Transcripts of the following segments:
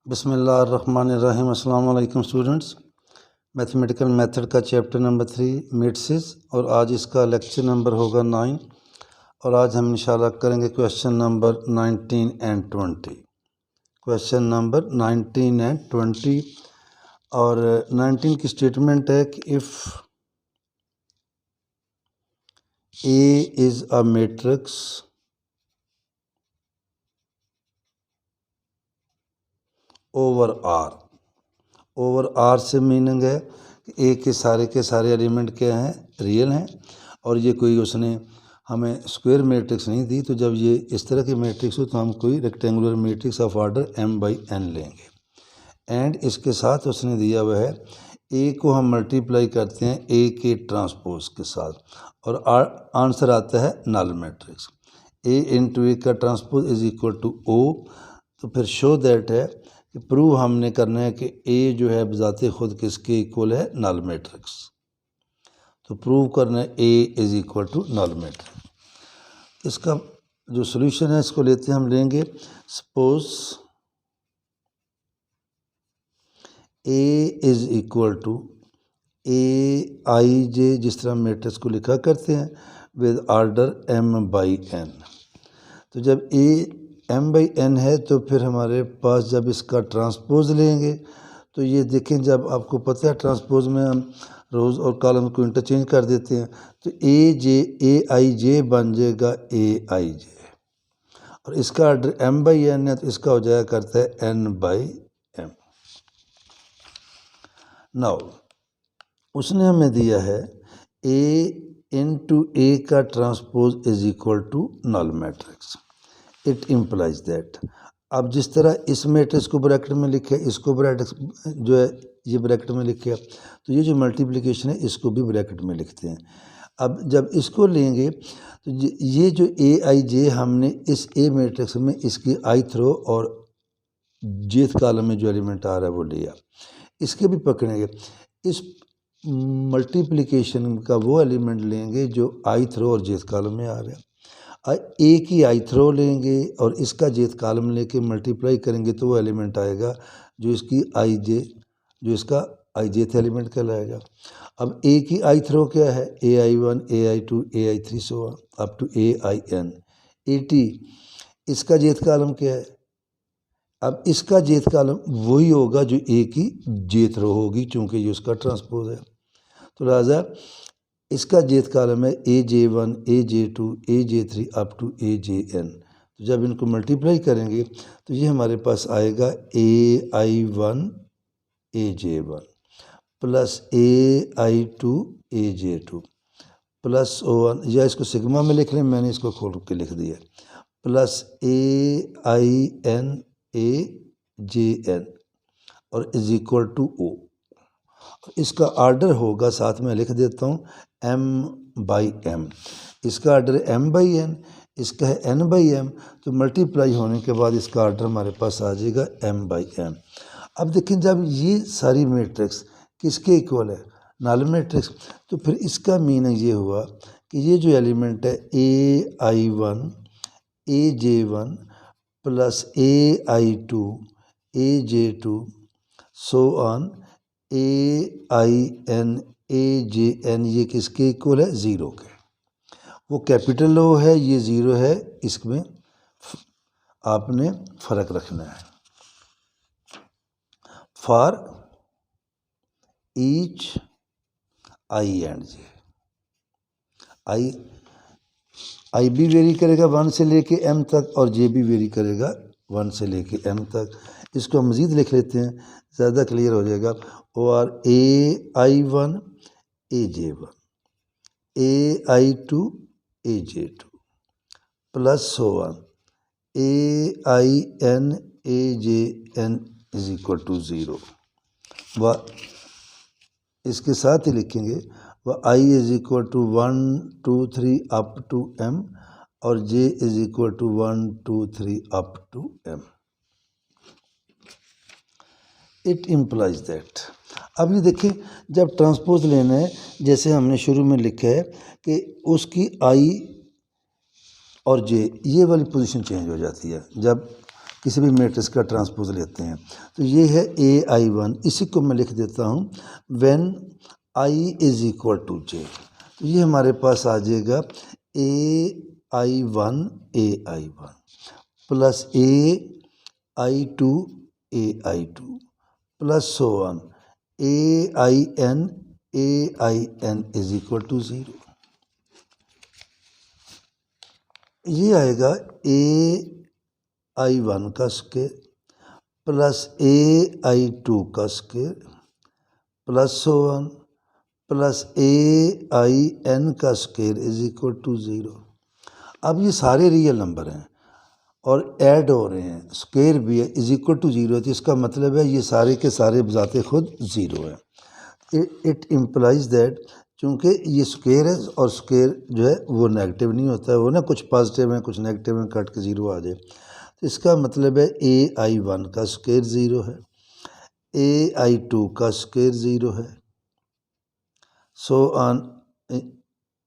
बिस्मिल्लाहिर्रहमानिर्रहीम। अस्सलाम वालेकुम स्टूडेंट्स। मैथमेटिकल मेथड का चैप्टर नंबर 3 मेट्रिसेस और आज इसका लेक्चर नंबर होगा 9 और आज हम इंशाल्लाह करेंगे question number 19 and 20। Question number 19 and 20 और 19 की स्टेटमेंट है कि if A is a matrix over R से मीनिंग है कि ए के सारे एलिमेंट क्या हैं, रियल हैं और ये कोई उसने हमें स्क्वायर मैट्रिक्स नहीं दी। तो जब ये इस तरह की मैट्रिक्स हो तो हम कोई rectangular matrix of order m/n लेंगे। एंड इसके साथ उसने दिया हुआ है ए को हम मल्टीप्लाई करते हैं ए के ट्रांसपोज के साथ और आंसर आता है null matrix. A into A का transpose is equal to O. तो फिर शो दैट है कि प्रूव हमने करना है कि ए जो है बजाते खुद किसके इक्वल है, नल मैट्रिक्स। तो प्रूव करना है A is equal to null matrix. इसका जो सोल्यूशन है इसको लेते हैं, हम लेंगे suppose A is equal to A I J, जिस तरह मैट्रिक्स को लिखा करते हैं विद ऑर्डर m/n। तो जब ए m/n है तो फिर हमारे पास जब इसका ट्रांसपोज लेंगे तो ये देखें, जब आपको पता है ट्रांसपोज में हम रोज़ और कॉलम को इंटरचेंज कर देते हैं तो ए आई जे बन जाएगा ए आई जे और इसका ऑर्डर m/n है तो इसका हो जाया करता है n/m। नाउ उसने हमें दिया है ए इंटू ए का transpose is equal to null matrix. It implies that, अब जिस तरह इस मैट्रिक्स को ब्रैकेट में लिखे, इसको ब्रैकेट जो है ये ब्रैकेट में लिखे, तो ये जो मल्टीप्लिकेशन है इसको भी ब्रैकेट में लिखते हैं। अब जब इसको लेंगे तो ये जो ए आई जे हमने इस ए मैट्रिक्स में इसकी ith रो और jth कॉलम में जो एलिमेंट आ रहा है वो लिया, इसके भी पकड़ेंगे। इस मल्टीप्लिकेशन का वो एलिमेंट लेंगे जो ith रो और jth कॉलम में आ रहा है। ए की ith रो लेंगे और इसका jth कॉलम लेके मल्टीप्लाई करेंगे तो वो एलिमेंट आएगा जो इसकी आई जे, जो इसका आई jth एलिमेंट कहलाएगा। अब ए की ith रो क्या है, ai1 ai2 ai3 so up to ain। at इसका jth कॉलम क्या है, अब इसका jth कॉलम वही होगा जो ए की jth रो होगी चूँकि ये उसका ट्रांसपोज है। तो लिहाजा इसका jth कॉलम है aj1 aj2 aj3 up to ajn। तो जब इनको मल्टीप्लाई करेंगे तो ये हमारे पास आएगा ai1 aj1 plus ai2 aj2 plus o1, या इसको सिग्मा में लिख लें, मैंने इसको खोल के लिख दिया, प्लस ain ajn और इज इक्वल टू ओ। इसका आर्डर होगा, साथ में लिख देता हूँ, m/m। इसका आर्डर है m/n, इसका है n/m। तो मल्टीप्लाई होने के बाद इसका आर्डर हमारे पास आ जाएगा m/m। अब देखें जब ये सारी मैट्रिक्स किसके इक्वल है, नल मैट्रिक्स, तो फिर इसका मीनिंग ये हुआ कि ये जो एलिमेंट है ai1 aj1 plus ai2 aj2 so on ain ajn, ये किसके इक्वल है, ज़ीरो के। वो कैपिटल ओ है, ये ज़ीरो है, इसमें आपने फ़र्क रखना है। फॉर ईच आई एंड जे, आई भी वेरी करेगा 1 से लेके m तक और जे भी वेरी करेगा 1 से लेके m तक। इसको हम मज़ीद लिख लेते हैं, ज़्यादा क्लियर हो जाएगा। और ai1 aj1 ai2 aj2 plus so on ain ajn is equal to zero. व इसके साथ ही लिखेंगे वह i is equal to 1 2 3 up to m और j is equal to 1 2 3 up to m। It implies that, अब ये देखिए जब ट्रांसपोज लेना है, जैसे हमने शुरू में लिखा है कि उसकी i और j ये वाली पोजीशन चेंज हो जाती है। जब किसी भी मैट्रिक्स का ट्रांसपोज लेते हैं। तो ये है AI1, इसी को मैं लिख देता हूँ when I is equal to J। तो ये हमारे पास आ जाएगा AI1 plus AI2 plus so on AIN is equal to 0। ये आएगा AI1 का स्क्वायर प्लस AI2 का square plus so on plus AIN का स्क्वायर इज इक्वल टू 0। अब ये सारे रियल नंबर हैं और ऐड हो रहे हैं, स्क्वायर भी है, इज इक्वल टू 0 है, तो इसका मतलब है ये सारे के सारे बजाते खुद 0 है। इट इम्प्लाइज दैट, चूँकि ये स्क्वायर है और स्क्वायर जो है वो नेगेटिव नहीं होता है, वो ना कुछ पॉजिटिव है कुछ नेगेटिव है, कट के 0 आ जाए, तो इसका मतलब है AI1 का स्क्वायर 0 है, AI2 का स्क्वायर 0 है, सो ऑन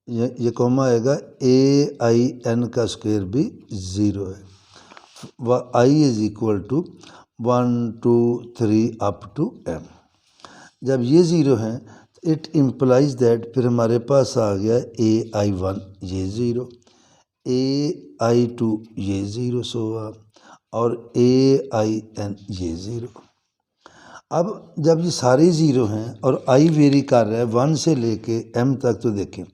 ये कॉमा आएगा AIN का स्क्वायर भी 0 है। I is equal to 1 2 3 up to M। जब ये 0 हैं तो इट इम्प्लाइज दैट, फिर हमारे पास आ गया AI1 ये 0, AI2 ये 0 सो और AIN ये 0। अब जब ये सारे 0 हैं और I वेरी कर रहा है 1 से लेके M तक, तो देखें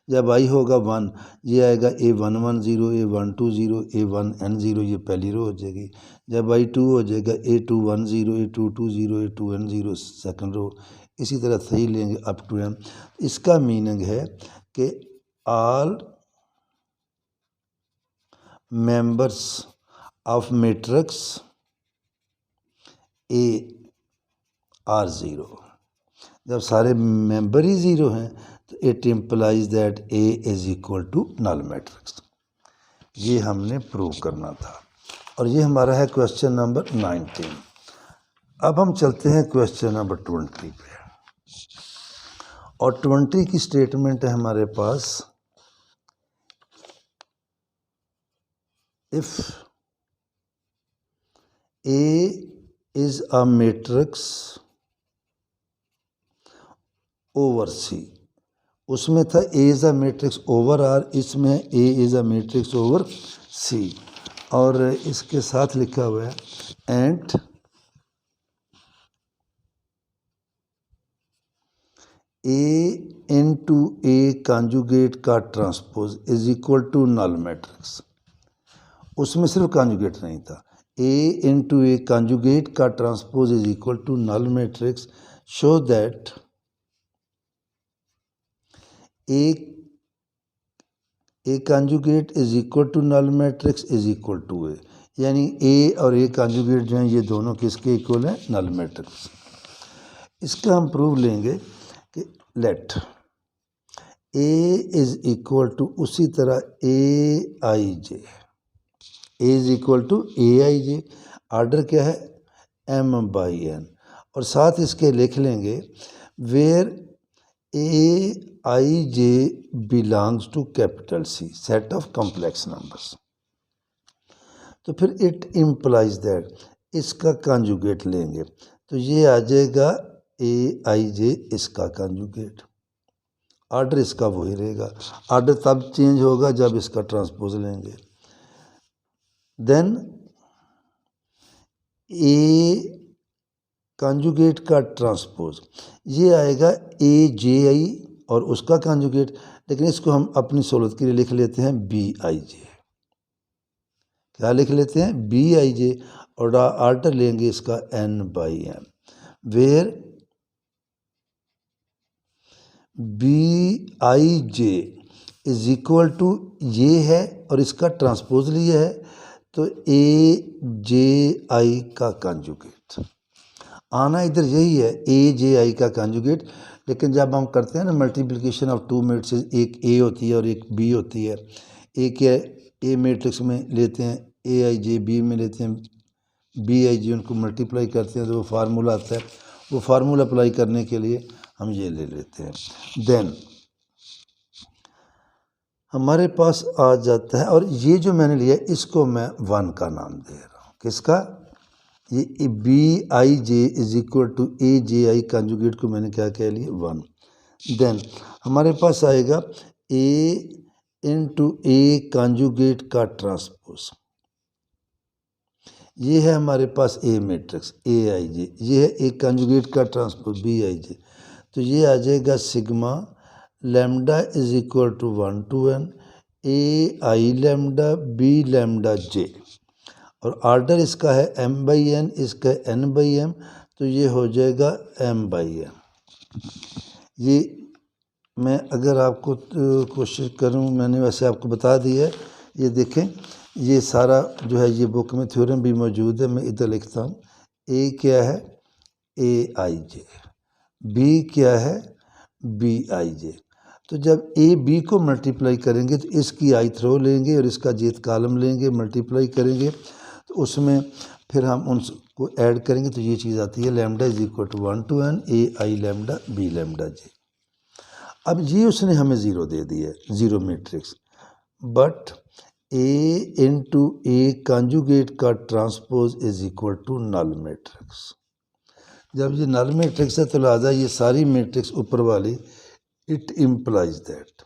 जब I होगा 1 ये आएगा A110 A120 A1N0, ये पहली रो हो जाएगी। जब I2 हो जाएगा A210 A220 A2N0 second row, इसी तरह 3 लेंगे अप टू M। इसका मीनिंग है कि all members of matrix A are 0। जब सारे मेंबर ही 0 हैं तो it implies that A is equal to null matrix. ये हमने प्रूव करना था और ये हमारा है क्वेश्चन नंबर 19। अब हम चलते हैं क्वेश्चन नंबर 20 पे, और 20 की स्टेटमेंट है हमारे पास, if A is a matrix over C। उसमें था A is a matrix over R, इसमें A is a matrix over C, और इसके साथ लिखा हुआ है and A into A conjugate का transpose is equal to null matrix. उसमें सिर्फ कॉन्जुगेट नहीं था, A इंटू A कॉन्जुगेट का transpose is equal to null matrix, show that A conjugate is equal to null matrix is equal to A, यानी A और A conjugate जो हैं ये दोनों किसके इक्वल हैं, नल मैट्रिक्स। इसका हम प्रूव लेंगे कि let A is equal to, उसी तरह AIJ, A is equal to AIJ, order क्या है M/N, और साथ इसके लिख लेंगे where AIJ belongs to capital C set of complex numbers. तो फिर इट इम्प्लाइज दैट, इसका कॉन्जुगेट लेंगे तो ये आ जाएगा AIJ इसका कॉन्जुगेट, आर्डर इसका वही रहेगा, आर्डर तब चेंज होगा जब इसका ट्रांसपोज लेंगे। देन A कॉन्जुगेट का ट्रांसपोज ये आएगा AJI और उसका कॉन्जुगेट, लेकिन इसको हम अपनी सहूलत के लिए लिख लेते हैं BIJ। क्या लिख लेते हैं BIJ, और आर्डर लेंगे इसका N/M, where BIJ is equal to ये है और इसका ट्रांसपोज लिया है तो AJI का कॉन्जुगेट आना इधर यही है, AJI का कॉन्जुगेट। लेकिन जब हम करते हैं ना मल्टीप्लिकेशन ऑफ टू मैट्रिक्स, एक A होती है और एक B होती है, एक है A मैट्रिक्स में लेते हैं AIJ, B में लेते हैं BIJ, उनको मल्टीप्लाई करते हैं तो वो फार्मूला आता है, वो फार्मूला अप्लाई करने के लिए हम ये ले लेते हैं। देन हमारे पास आ जाता है, और ये जो मैंने लिया इसको मैं 1 का नाम दे रहा हूँ, किसका, ये B I J is equal to A J I conjugate को मैंने क्या कह लिया 1। देन हमारे पास आएगा ए इंटू ए कंजुगेट का ट्रांसपोज, ये है हमारे पास ए मैट्रिक्स ए आई जे, ये है ए कंजुगेट का ट्रांसपोज बी आई जे, तो ये आ जाएगा sigma lambda is equal to 1 to n A I lambda B lambda J, और आर्डर इसका है m/n, इसका n/m, तो ये हो जाएगा m/n। ये मैं अगर आपको कोशिश करूं, मैंने वैसे आपको बता दिया है, ये देखें ये सारा जो है ये बुक में थ्योरम भी मौजूद है, मैं इधर लिखता हूँ। ए क्या है ए आई जे, बी क्या है बी आई जे, तो जब ए बी को मल्टीप्लाई करेंगे तो इसकी ith रो लेंगे और इसका jth कॉलम लेंगे, मल्टीप्लाई करेंगे तो उसमें फिर हम उनको ऐड करेंगे, तो ये चीज़ आती है lambda is equal to 1 to n A I lambda B lambda J. अब ये उसने हमें ज़ीरो दे दिया है, zero matrix, but A into A conjugate का transpose is equal to null matrix. जब ये नल मैट्रिक्स है तो लिहाजा ये सारी मैट्रिक्स ऊपर वाली इट इम्प्लाइज दैट,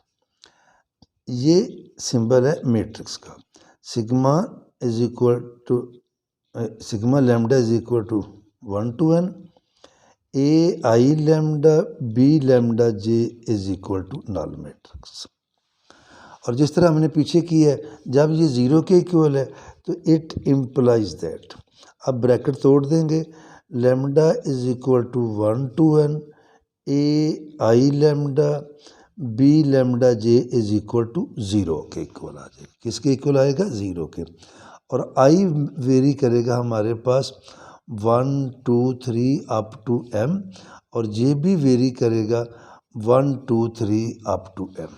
ये सिंबल है मैट्रिक्स का, sigma is equal to sigma lambda is equal to 1 to n A I lambda B lambda J is equal to null matrix. और जिस तरह हमने पीछे की है, जब ये ज़ीरो के इक्वल है तो इट इम्प्लाइज दैट, अब ब्रैकेट तोड़ देंगे, lambda is equal to 1 to n A I lambda B lambda J is equal to 0 के इक्वल आ जाएगा। किसके इक्वल आएगा 0 के, और आई वेरी करेगा हमारे पास 1 2 3 अप टू m, और जे भी वेरी करेगा 1 2 3 अप टू m।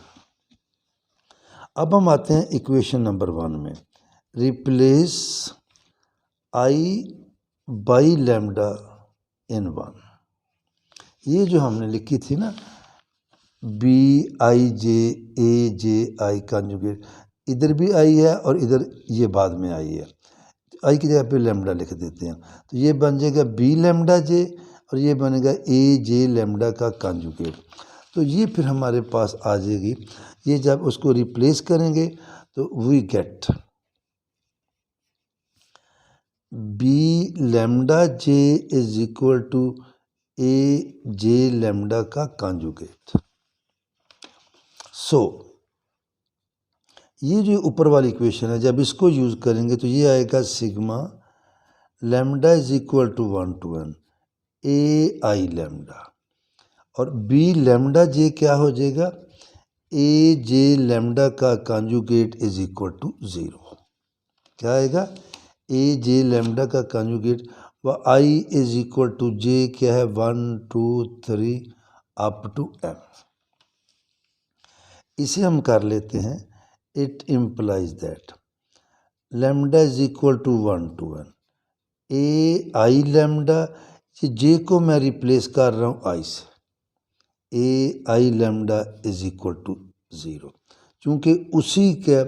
अब हम आते हैं इक्वेशन नंबर 1 में, रिप्लेस आई बाई लैम्डा इन 1, ये जो हमने लिखी थी ना B I J A J I conjugate, इधर भी आई है और इधर ये बाद में आई है, आई की जगह पे लैम्डा लिख देते हैं, तो ये बन जाएगा बी लैम्डा जे और ये बनेगा ए जे लैम्डा का कंजुगेट। तो ये फिर हमारे पास आ जाएगी, ये जब उसको रिप्लेस करेंगे तो we get B lambda J is equal to A J lambda का कंजुगेट। सो ये जो ऊपर वाली इक्वेशन है, जब इसको यूज़ करेंगे तो ये आएगा sigma lambda is equal to 1 to n A I lambda, और बी लैम्डा जे क्या हो जाएगा ए जे लैम्डा का कंजुगेट इज इक्वल टू 0। क्या आएगा ए जे लैम्डा का कंजुगेट, व I is equal to J क्या है 1 2 3 अप टू m। इसे हम कर लेते हैं, it implies that lambda is equal to 1 to n A I lambda, ये जे को मैं रिप्लेस कर रहा हूँ आई से, ए I lambda is equal to 0, चूँकि उसी के,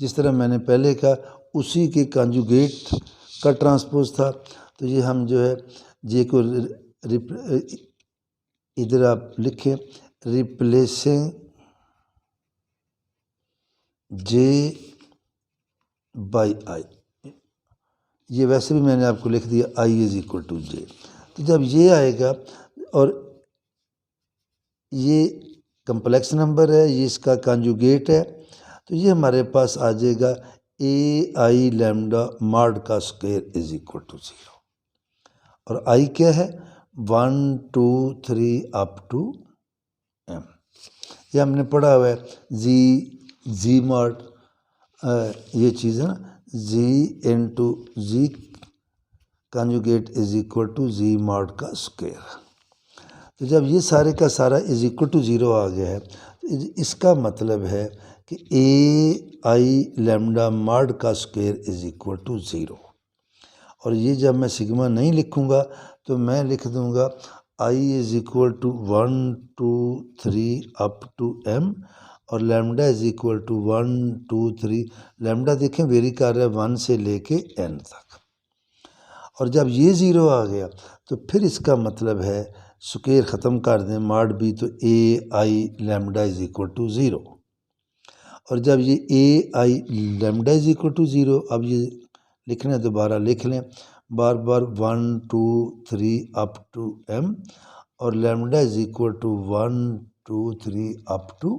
जिस तरह मैंने पहले कहा उसी के कंजुगेट का ट्रांसपोज था, तो ये हम जो है जे को इधर आप लिखें रिप्लेसिंग जे बाई आई, ये वैसे भी मैंने आपको लिख दिया आई इज इक्वल टू जे। तो जब ये आएगा और ये कम्प्लेक्स नंबर है, ये इसका कंजुगेट है, तो ये हमारे पास आ जाएगा ए आई लैम्डा मॉड का स्क्वायर इज इक्वल टू 0, और आई क्या है 1 2 3 अप टू m। ये हमने पढ़ा हुआ है जी मॉड, ये चीज़ है ना, G into G conjugate is equal to G mod का स्क्वायर। तो जब ये सारे का सारा इज इक्वल टू 0 आ गया है, तो इसका मतलब है कि ए आई लैम्डा मॉड का स्क्वायर इज इक्वल टू 0, और ये जब मैं सिग्मा नहीं लिखूँगा तो मैं लिख दूँगा I is equal to 1 2 3 up to m, और lambda is equal to 1 2 3, lambda देखें वेरी कर रहा है 1 से लेके n तक, और जब ये ज़ीरो आ गया तो फिर इसका मतलब है स्क्वायर ख़त्म कर दें, मॉड बी तो A I lambda is equal to zero. और जब ये A I lambda is equal to zero, अब ये लिखना है दोबारा लिख लें, बार बार 1 2 3 अप टू m, और lambda is equal to 1 2 3 up to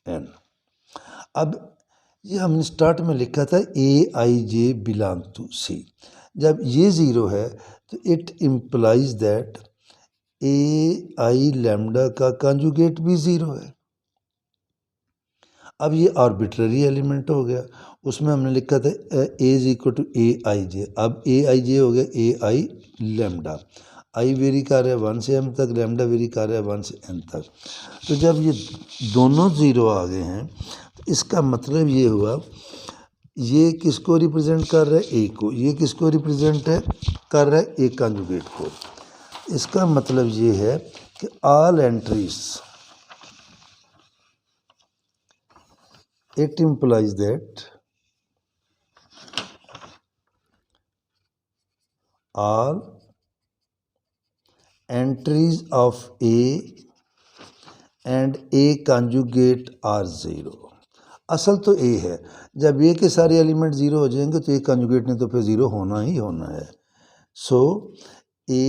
n। अब ये हमने स्टार्ट में लिखा था ए आई जे बिलोंग टू सी। जब ये ज़ीरो है तो it implies that A I lambda का कंजुगेट भी ज़ीरो है। अब ये आर्बिट्ररी एलिमेंट हो गया, उसमें हमने लिखा था ए is equal to A I जे। अब ए आई जे हो गया ए आई लैम्डा, आई वेरी कर रहा है 1 से m तक, लैम्डा वेरी कर रहा है 1 से n तक। तो जब ये दोनों ज़ीरो आ गए हैं तो इसका मतलब ये हुआ, ये किसको रिप्रेजेंट कर रहा है, ए को, ये किसको रिप्रेजेंट कर रहा है, ए कंजुगेट को। इसका मतलब ये है कि all entries, it implies that all entries of A and A conjugate are zero. असल तो A है, जब A के सारे एलिमेंट ज़ीरो हो जाएंगे तो A कंजुगेट ने तो फिर ज़ीरो होना ही होना है। So A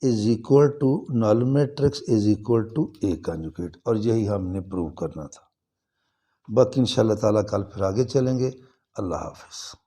is equal to null matrix is equal to A conjugate, और यही हमने प्रूव करना था। बाकी इंशाल्लाह ताला कल फिर आगे चलेंगे। अल्लाह हाफ़िज़।